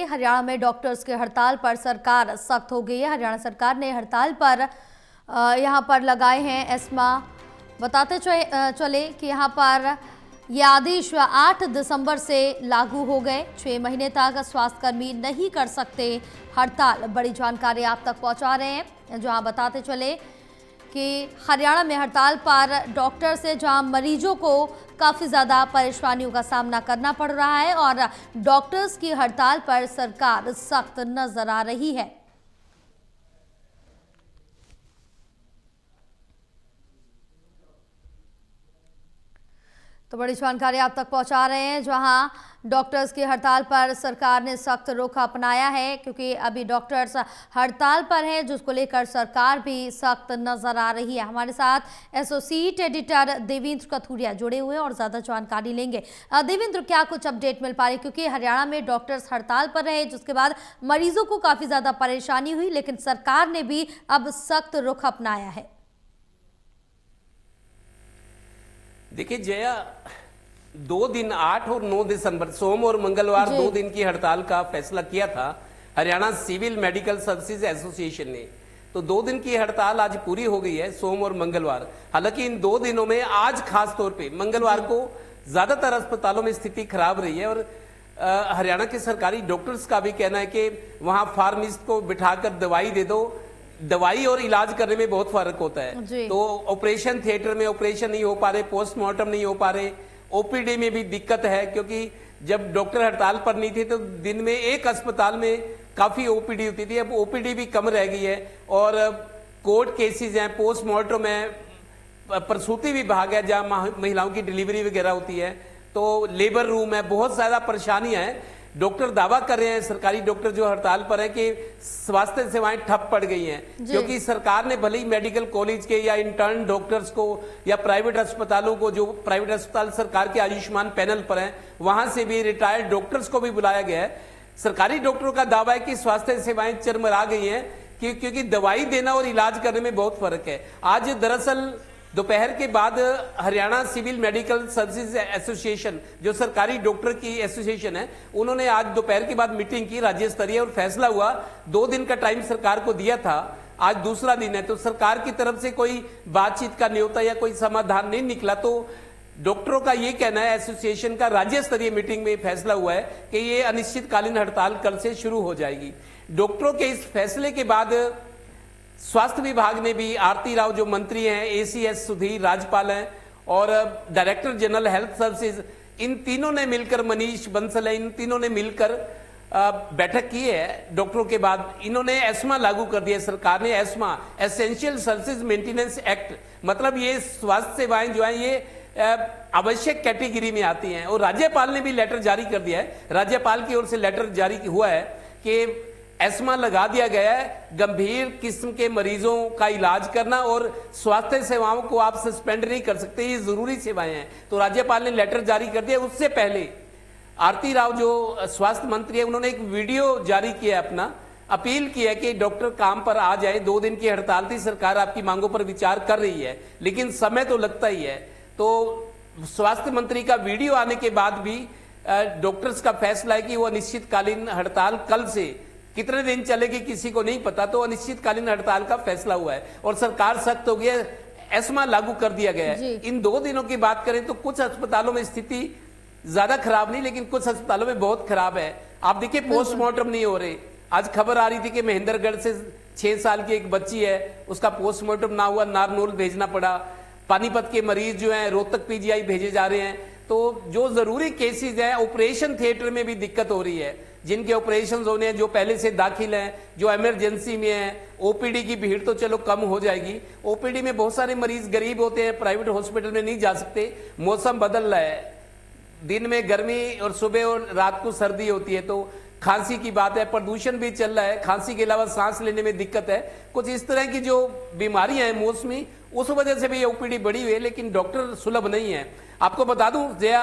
हरियाणा में डॉक्टर्स के हड़ताल पर सरकार सख्त हो गई है। हरियाणा सरकार ने हड़ताल पर यहां पर लगाए हैं एस्मा। बताते चले कि यहां पर ये आदेश 8 दिसंबर से लागू हो गए। 6 महीने तक स्वास्थ्यकर्मी नहीं कर सकते हड़ताल। बड़ी जानकारी आप तक पहुंचा रहे हैं, जहां बताते चले कि हरियाणा में हड़ताल पर डॉक्टर से जहां मरीजों को काफ़ी ज़्यादा परेशानियों का सामना करना पड़ रहा है और डॉक्टर्स की हड़ताल पर सरकार सख्त नजर आ रही है। तो बड़ी जानकारी आप तक पहुंचा रहे हैं, जहां डॉक्टर्स की हड़ताल पर सरकार ने सख्त रुख अपनाया है, क्योंकि अभी डॉक्टर्स हड़ताल पर हैं, जिसको लेकर सरकार भी सख्त नजर आ रही है। हमारे साथ एसोसिएट एडिटर देवेंद्र कथुरिया जुड़े हुए हैं और ज़्यादा जानकारी लेंगे। देवेंद्र, क्या कुछ अपडेट मिल पा रही, क्योंकि हरियाणा में डॉक्टर्स हड़ताल पर रहे, जिसके बाद मरीजों को काफ़ी ज़्यादा परेशानी हुई, लेकिन सरकार ने भी अब सख्त रुख अपनाया है। देखिए जया, 2 दिन 8 और 9 दिसंबर सोम और मंगलवार 2 दिन की हड़ताल का फैसला किया था Haryana civil medical services association ने। तो 2 दिन की हड़ताल आज पूरी हो गई है, सोम और मंगलवार। हालांकि इन 2 दिनों में आज खास तौर पे मंगलवार को ज्यादातर अस्पतालों में स्थिति खराब रही है और हरियाणा के सरकारी डॉक्टर्स का भी कहना है कि वहां फार्मिस्ट को बिठाकर दवाई दे दो। दवाई और इलाज करने में बहुत फर्क होता है। तो ऑपरेशन थिएटर में ऑपरेशन नहीं हो पा रहे, पोस्टमार्टम नहीं हो पा रहे, ओपीडी में भी दिक्कत है, क्योंकि जब डॉक्टर हड़ताल पर नहीं थे तो दिन में एक अस्पताल में काफी ओपीडी होती थी, अब ओपीडी भी कम रह गई है। और कोर्ट केसेस हैं, पोस्टमार्टम है, प्रसूति विभाग है जहां महिलाओं की डिलीवरी वगैरह होती है, तो लेबर रूम है, बहुत ज्यादा परेशानियां हैं। डॉक्टर दावा कर रहे हैं, सरकारी डॉक्टर जो हड़ताल पर है, कि स्वास्थ्य सेवाएं ठप पड़ गई हैं, क्योंकि सरकार ने भले ही मेडिकल कॉलेज के या इंटर्न डॉक्टर्स को या प्राइवेट अस्पतालों को, जो प्राइवेट अस्पताल सरकार के आयुष्मान पैनल पर हैं, वहां से भी रिटायर्ड डॉक्टर्स को भी बुलाया गया है। सरकारी डॉक्टरों का दावा है कि स्वास्थ्य सेवाएं चरमरा गई हैं, क्योंकि दवाई देना और इलाज करने में बहुत फर्क है। आज दरअसल दोपहर के बाद Haryana civil medical services association, जो सरकारी डॉक्टर की एसोसिएशन है, उन्होंने आज दोपहर के बाद मीटिंग की राज्य स्तरीय और फैसला हुआ। 2 दिन का टाइम सरकार को दिया था, आज दूसरा दिन है, तो सरकार की तरफ से कोई बातचीत का न्योता या कोई समाधान नहीं निकला। तो डॉक्टरों का ये कहना है, एसोसिएशन का राज्य स्तरीय मीटिंग में फैसला हुआ है कि ये अनिश्चितकालीन हड़ताल कल से शुरू हो जाएगी। डॉक्टरों के इस फैसले के बाद स्वास्थ्य विभाग ने भी, आरती राव जो मंत्री हैं, एसीएस सुधीर राजपाल हैं और डायरेक्टर जनरल हेल्थ सर्विसेज, इन तीनों ने मिलकर, मनीष बंसल है, इन तीनों ने मिलकर बैठक की है। डॉक्टरों के बाद इन्होंने एस्मा लागू कर दिया। सरकार ने ESMA, essential services maintenance act, मतलब ये स्वास्थ्य सेवाएं जो हैं ये आवश्यक कैटेगरी में आती हैं। और राज्यपाल ने भी लेटर जारी कर दिया है, राज्यपाल की ओर से लेटर जारी हुआ है कि एस्मा लगा दिया गया है, गंभीर किस्म के मरीजों का इलाज करना और स्वास्थ्य सेवाओं को आप सस्पेंड नहीं कर सकते, ये जरूरी सेवाएं हैं। तो राज्यपाल ने लेटर जारी कर दिया। उससे पहले आरती राव जो स्वास्थ्य मंत्री है, उन्होंने एक वीडियो जारी किया, अपना अपील की है कि डॉक्टर काम पर आ जाए। 2 दिन की हड़ताल थी, सरकार आपकी मांगों पर विचार कर रही है, लेकिन समय तो लगता ही है। तो स्वास्थ्य मंत्री का वीडियो आने के बाद भी डॉक्टर्स का फैसला है कि वो अनिश्चितकालीन हड़ताल कल से, कितने दिन चलेगी किसी को नहीं पता, तो अनिश्चितकालीन हड़ताल का फैसला हुआ है और सरकार सख्त हो गई है, एस्मा लागू कर दिया गया है। इन 2 दिनों की बात करें तो कुछ अस्पतालों में स्थिति ज्यादा खराब नहीं, लेकिन कुछ अस्पतालों में बहुत खराब है। आप देखिए, पोस्टमार्टम नहीं हो रहे। आज खबर आ रही थी कि महेंद्रगढ़ से 6 साल की एक बच्ची है, उसका पोस्टमार्टम ना हुआ, नारनौल भेजना पड़ा। पानीपत के मरीज जो है रोहतक पीजीआई भेजे जा रहे हैं। तो जो जरूरी केसेस हैं, ऑपरेशन थिएटर में भी दिक्कत हो रही है, जिनके ऑपरेशन होने हैं, जो पहले से दाखिल हैं, जो इमरजेंसी में है। ओपीडी की भीड़ तो चलो कम हो जाएगी, ओपीडी में बहुत सारे मरीज गरीब होते हैं, प्राइवेट हॉस्पिटल में नहीं जा सकते। मौसम बदल रहा है, दिन में गर्मी और सुबह और रात को सर्दी होती है, तो खांसी की बात है, प्रदूषण भी चल रहा है, खांसी के अलावा सांस लेने में दिक्कत है, कुछ इस तरह की जो बीमारियां हैं मौसमी, उस वजह से भी ओपीडी बढ़ी हुई है, लेकिन डॉक्टर सुलभ नहीं है। आपको बता दूं जया,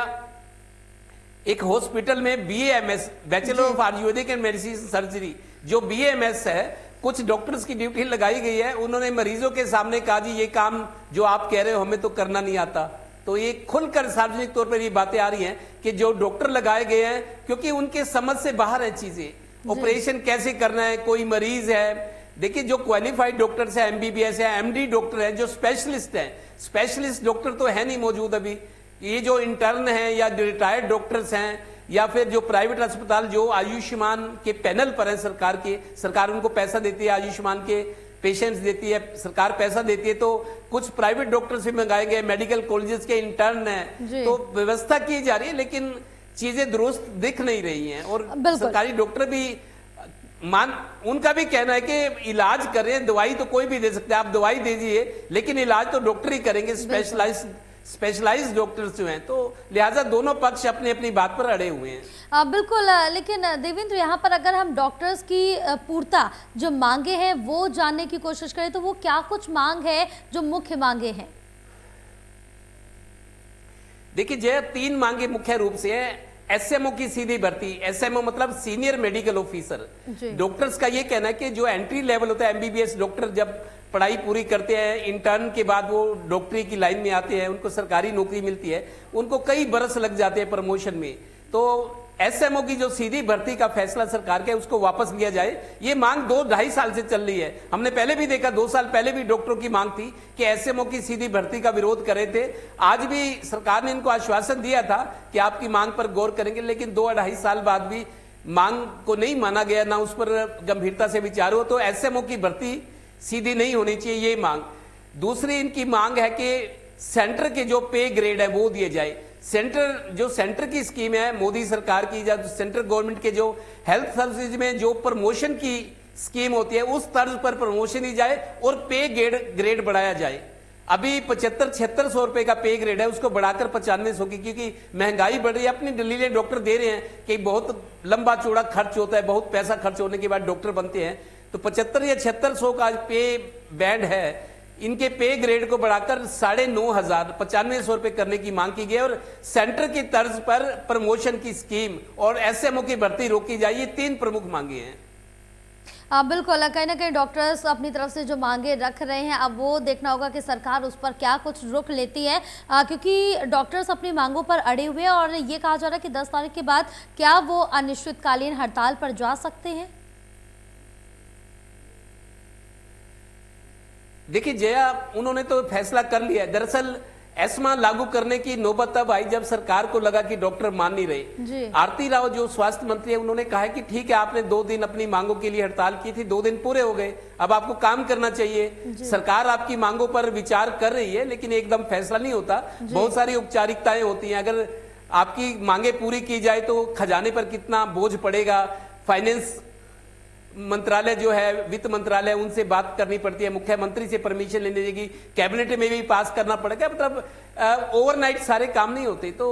एक हॉस्पिटल में BAMS, bachelor of Ayurvedic and medicine surgery, जो बीएएमएस है, कुछ डॉक्टर्स की ड्यूटी लगाई गई है। उन्होंने मरीजों के सामने कहा, जी ये काम जो आप कह रहे हो हमें तो करना नहीं आता। तो ये खुलकर सार्वजनिक तौर पर ये बातें आ रही हैं कि जो डॉक्टर लगाए गए हैं, क्योंकि उनके समझ से बाहर है चीजें। ऑपरेशन कैसे करना है, कोई मरीज है, देखिए जो क्वालिफाइड डॉक्टर्स हैं, एमबीबीएस है, एमडी डॉक्टर है, जो स्पेशलिस्ट हैं, स्पेशलिस्ट डॉक्टर तो है नहीं मौजूद अभी। ये जो इंटर्न हैं या रिटायर्ड डॉक्टर्स हैं या फिर जो प्राइवेट अस्पताल जो आयुष्मान के पैनल पर है, सरकार उनको पैसा देती है, आयुष्मान के पेशेंट्स देती है, सरकार पैसा देती है, तो कुछ प्राइवेट डॉक्टर्स भी मंगाए गए, मेडिकल कॉलेजेस के इंटर्न हैं, तो व्यवस्था की जा रही है, लेकिन चीजें दुरुस्त दिख नहीं रही हैं। और सरकारी डॉक्टर भी उनका भी कहना है कि इलाज कर रहे हैं, दवाई तो कोई भी दे सकता है, आप दवाई दीजिए, लेकिन इलाज तो डॉक्टर ही करेंगे, स्पेशलाइज्ड डॉक्टर्स जो हैं। तो लिहाजा दोनों पक्ष अपनी अपनी बात पर अड़े हुए हैं। बिल्कुल, लेकिन देवेंद्र यहाँ पर अगर हम डॉक्टर्स की पूर्ता जो मांगे हैं वो जानने की कोशिश करें तो वो क्या कुछ मांग है जो मुख्य मांगे हैं? देखिए जय, 3 मांगे मुख्य रूप से है। एसएमओ की सीधी भर्ती, एसएमओ मतलब सीनियर मेडिकल ऑफिसर। डॉक्टर्स का ये कहना है कि जो एंट्री लेवल होता है, एमबीबीएस डॉक्टर जब पढ़ाई पूरी करते हैं, इंटर्न के बाद वो डॉक्टरी की लाइन में आते हैं, उनको सरकारी नौकरी मिलती है, उनको कई बरस लग जाते हैं प्रमोशन में। तो एसएमओ की जो सीधी भर्ती का फैसला सरकार का है उसको वापस लिया जाए, ये मांग 2-2.5 साल से चल रही है। हमने पहले भी देखा, 2 साल पहले भी डॉक्टरों की मांग थी कि एसएमओ की सीधी भर्ती का विरोध कर रहे थे। आज भी सरकार ने इनको आश्वासन दिया था कि आपकी मांग पर गौर करेंगे, लेकिन 2-2.5 साल बाद भी मांग को नहीं माना गया, ना उस पर गंभीरता से विचार हो। तो एसएमओ की भर्ती सीधी नहीं होनी चाहिए, ये मांग। दूसरी इनकी मांग है कि सेंटर के जो पे ग्रेड है वो दिए जाए। सेंटर की स्कीम है मोदी सरकार की, या सेंट्रल गवर्नमेंट के जो हेल्थ सर्विसेज में जो प्रमोशन की स्कीम होती है, उस तर्ज पर प्रमोशन दी जाए और पे ग्रेड बढ़ाया जाए। अभी 75-7600 रुपए का पे ग्रेड है, उसको बढ़ाकर 9500 की, क्योंकि महंगाई बढ़ रही है। अपनी दलीलें डॉक्टर दे रहे हैं कि बहुत लंबा चौड़ा खर्च होता है, बहुत पैसा खर्च होने के बाद डॉक्टर बनते हैं। तो 75 या 7600 का पे बैंड है, इनके पे ग्रेड को बढ़ाकर 9500 9500 रुपए करने की मांग की गई है। और सेंटर की तर्ज पर प्रमोशन की स्कीम और एसएमओ की भर्ती रोकी जाए, ये 3 प्रमुख मांगे हैं। बिल्कुल, कहीं ना कहीं डॉक्टर्स अपनी तरफ से जो मांगे रख रहे हैं, अब वो देखना होगा कि सरकार उस पर क्या कुछ रुख लेती है, क्योंकि डॉक्टर्स अपनी मांगों पर अड़े हुए हैं और ये कहा जा रहा है कि 10 तारीख के बाद क्या वो अनिश्चितकालीन हड़ताल पर जा सकते हैं। देखिए जया, उन्होंने तो फैसला कर लिया है। दरअसल एस्मा लागू करने की नौबत तब आई जब सरकार को लगा कि डॉक्टर मान नहीं रहे। आरती राव जो स्वास्थ्य मंत्री है, उन्होंने कहा कि ठीक है, आपने 2 दिन अपनी मांगों के लिए हड़ताल की थी, 2 दिन पूरे हो गए, अब आपको काम करना चाहिए। सरकार आपकी मांगों पर विचार कर रही है, लेकिन एकदम फैसला नहीं होता, बहुत सारी औपचारिकताएं होती हैं। अगर आपकी मांगे पूरी की जाए तो खजाने पर कितना बोझ पड़ेगा, फाइनेंस मंत्रालय जो है, वित्त मंत्रालय, उनसे बात करनी पड़ती है, मुख्यमंत्री से परमिशन लेने देगी, कैबिनेट में भी पास करना पड़ेगा। मतलब ओवरनाइट सारे काम नहीं होते। तो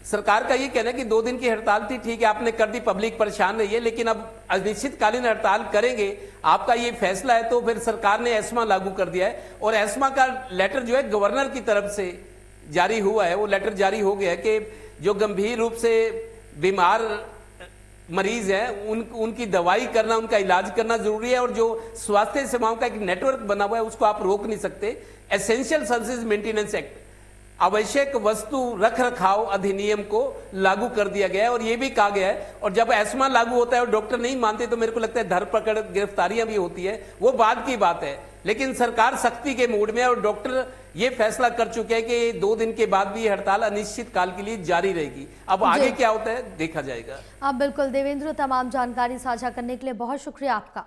सरकार का ये कहना है कि 2 दिन की हड़ताल थी, ठीक है, आपने कर दी, पब्लिक परेशान रही है, लेकिन अब अनिश्चितकालीन हड़ताल करेंगे, आपका ये फैसला है। तो फिर सरकार ने एस्मा लागू कर दिया है और एस्मा का लेटर जो है गवर्नर की तरफ से जारी हुआ है, वो लेटर जारी हो गया है कि जो गंभीर रूप से बीमार मरीज है उनकी दवाई करना, उनका इलाज करना जरूरी है, और जो स्वास्थ्य सेवाओं का एक नेटवर्क बना हुआ है उसको आप रोक नहीं सकते। एसेंशियल सर्विसेज मेंटेनेंस एक्ट, आवश्यक वस्तु रख रखाव अधिनियम को लागू कर दिया गया है और यह भी कहा गया है। और जब एस्मा लागू होता है और डॉक्टर नहीं मानते तो मेरे को लगता है धरपकड़, गिरफ्तारियां भी होती है, वो बाद की बात है। लेकिन सरकार सख्ती के मूड में है और डॉक्टर ये फैसला कर चुके हैं कि 2 दिन के बाद भी हड़ताल अनिश्चित काल के लिए जारी रहेगी। अब आगे क्या होता है देखा जाएगा। बिल्कुल देवेंद्र, तमाम जानकारी साझा करने के लिए बहुत शुक्रिया आपका।